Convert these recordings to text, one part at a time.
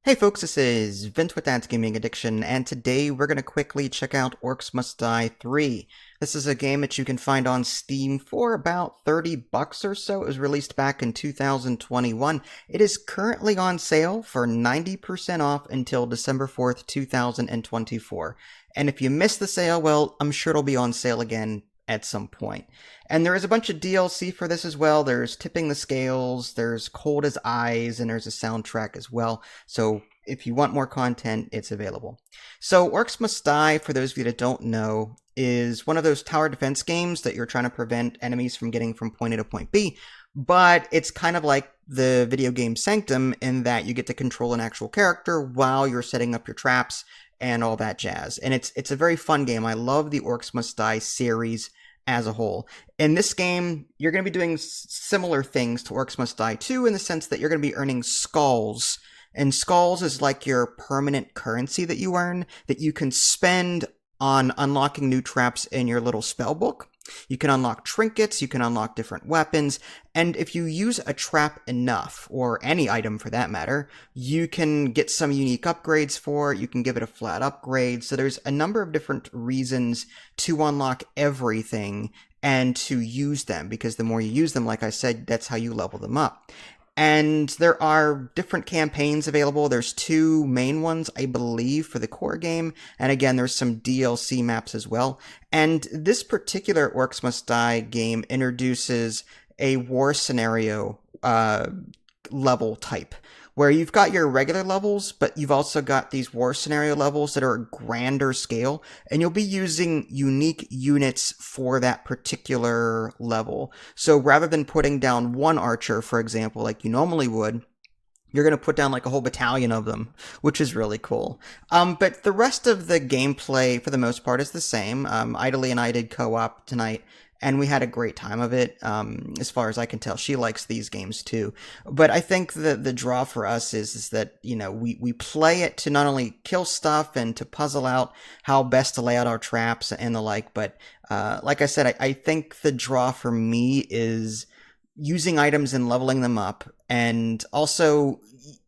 Hey folks, this is Vince with Dad's Gaming Addiction, and today we're going to quickly check out Orcs Must Die 3. This is a game that you can find on Steam for about 30 bucks or so. It was released back in 2021. It is currently on sale for 90% off until December 4th, 2024. And if you missed the sale, well, I'm sure it'll be on sale again at some point. And there is a bunch of DLC for this as well. There's Tipping the Scales, there's Cold as Ice, and there's a soundtrack as well. So if you want more content, it's available. So Orcs Must Die, for those of you that don't know, is one of those tower defense games that you're trying to prevent enemies from getting from point A to point B. But it's kind of like the video game Sanctum in that you get to control an actual character while you're setting up your traps and all that jazz. And it's a very fun game. I love the Orcs Must Die series as a whole. In this game, you're going to be doing similar things to Orcs Must Die 2 in the sense that you're going to be earning skulls. And skulls is like your permanent currency that you earn that you can spend on unlocking new traps in your little spell book. You can unlock trinkets, you can unlock different weapons, and if you use a trap enough, or any item for that matter, you can get some unique upgrades for it, you can give it a flat upgrade, so there's a number of different reasons to unlock everything and to use them, because the more you use them, like I said, that's how you level them up. And there are different campaigns available. There's two main ones, I believe, for the core game. And again, there's some DLC maps as well. And this particular Orcs Must Die game introduces a war scenario level type, where you've got your regular levels, but you've also got these war scenario levels that are a grander scale, and you'll be using unique units for that particular level. So rather than putting down one archer, for example, like you normally would, you're going to put down like a whole battalion of them, which is really cool. But the rest of the gameplay, for the most part, is the same. Idly and I did co-op tonight, and we had a great time of it. As far as I can tell, she likes these games too. But I think the draw for us is that, you know, we play it to not only kill stuff and to puzzle out how best to lay out our traps and the like, but like I said, I think the draw for me is using items and leveling them up, and also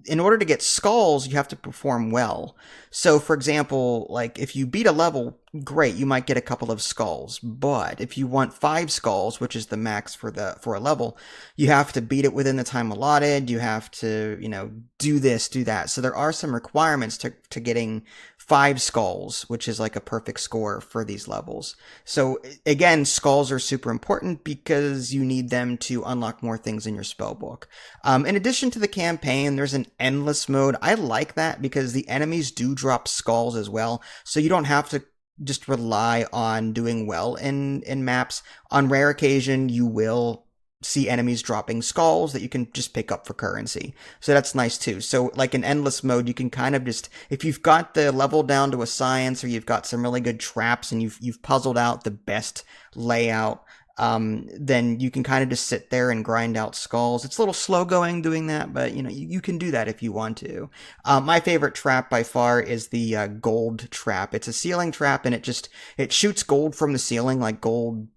in order to get skulls, you have to perform well. So, for example, like if you beat a level, great, you might get a couple of skulls. But if you want 5 skulls, which is the max for a level, you have to beat it within the time allotted. You have to, you know, do this, do that. So there are some requirements to getting 5 skulls, which is like a perfect score for these levels. So again, skulls are super important because you need them to unlock more things in your spell book. In addition to the campaign, there's an endless mode. I like that because the enemies do drop skulls as well, so you don't have to just rely on doing well in maps. On rare occasion, you will see enemies dropping skulls that you can just pick up for currency. So that's nice too. So like in endless mode, you can kind of just, if you've got the level down to a science, or you've got some really good traps and you've puzzled out the best layout, then you can kind of just sit there and grind out skulls. It's a little slow going doing that, but you know, you can do that if you want to. My favorite trap by far is the gold trap. It's a ceiling trap, and it shoots gold from the ceiling, like gold,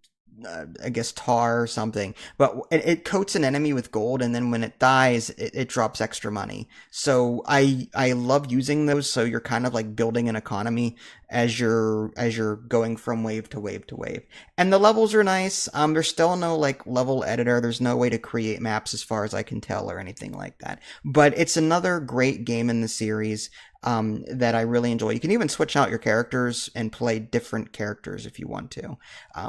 I guess tar or something, but it coats an enemy with gold, and then when it dies, it drops extra money. So I love using those. So you're kind of like building an economy as you're going from wave to wave to wave. And the levels are nice. There's still no like level editor. There's no way to create maps as far as I can tell or anything like that. But it's another great game in the series that I really enjoy. You can even switch out your characters and play different characters if you want to.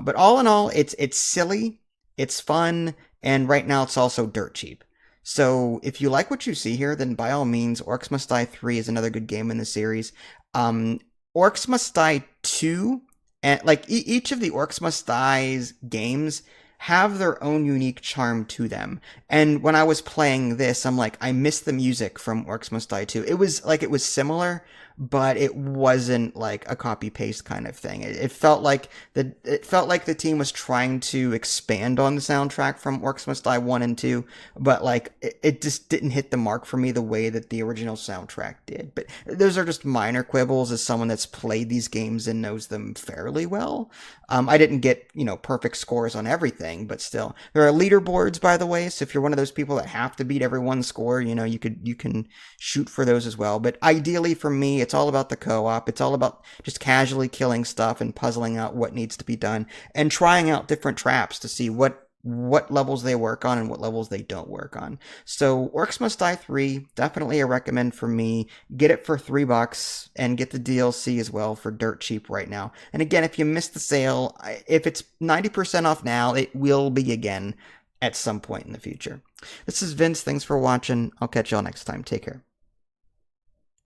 But all in all, it's silly, it's fun, and right now it's also dirt cheap. So if you like what you see here, then by all means, Orcs Must Die 3 is another good game in the series. Orcs Must Die 2, and like each of the Orcs Must Die's games have their own unique charm to them. And when I was playing this, I'm like, I miss the music from Orcs Must Die 2. It was similar, but it wasn't like a copy paste kind of thing. It felt like the team was trying to expand on the soundtrack from Orcs Must Die 1 and 2, but like it just didn't hit the mark for me the way that the original soundtrack did. But those are just minor quibbles as someone that's played these games and knows them fairly well. I didn't get, you know, perfect scores on everything, thing, but still. There are leaderboards, by the way, so if you're one of those people that have to beat everyone's score, you can shoot for those as well. But ideally for me, it's all about the co-op. It's all about just casually killing stuff and puzzling out what needs to be done and trying out different traps to see what levels they work on and what levels they don't work on. So Orcs Must Die 3, definitely a recommend for me. Get it for $3 and get the DLC as well for dirt cheap right now. And again, if you missed the sale, if it's 90% off now, it will be again at some point in the future. This is Vince. Thanks for watching. I'll catch y'all next time. Take care.